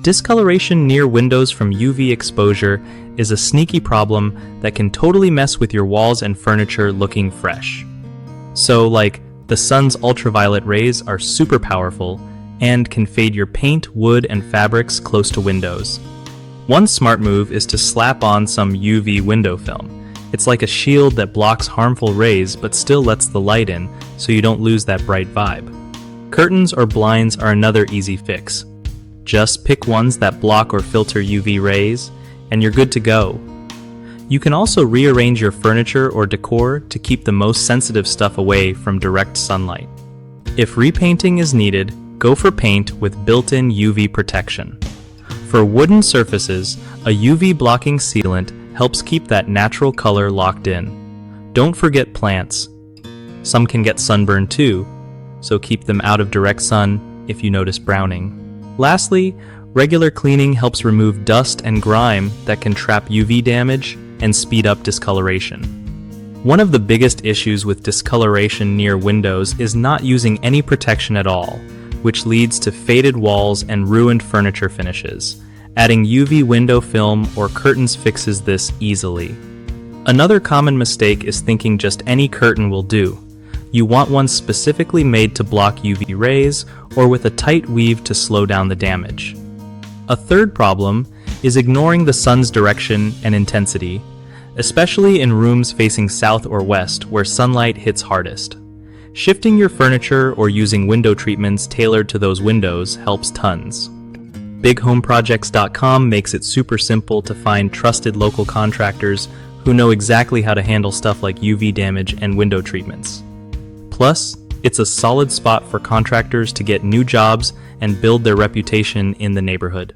Discoloration near windows from UV exposure is a sneaky problem that can totally mess with your walls and furniture looking fresh. So, the sun's ultraviolet rays are super powerful and can fade your paint, wood, and fabrics close to windows. One smart move is to slap on some UV window film. It's like a shield that blocks harmful rays but still lets the light in, so you don't lose that bright vibe. Curtains or blinds are another easy fix. Just pick ones that block or filter UV rays, and you're good to go. You can also rearrange your furniture or decor to keep the most sensitive stuff away from direct sunlight. If repainting is needed, go for paint with built-in UV protection. For wooden surfaces, a UV blocking sealant helps keep that natural color locked in. Don't forget plants. Some can get sunburned too, so keep them out of direct sun if you notice browning. Lastly, regular cleaning helps remove dust and grime that can trap UV damage and speed up discoloration. One of the biggest issues with discoloration near windows is not using any protection at all, which leads to faded walls and ruined furniture finishes. Adding UV window film or curtains fixes this easily. Another common mistake is thinking just any curtain will do. You want one specifically made to block UV rays or with a tight weave to slow down the damage. A third problem is ignoring the sun's direction and intensity, especially in rooms facing south or west where sunlight hits hardest. Shifting your furniture or using window treatments tailored to those windows helps tons. BigHomeProjects.com makes it super simple to find trusted local contractors who know exactly how to handle stuff like UV damage and window treatments. Plus, it's a solid spot for contractors to get new jobs and build their reputation in the neighborhood.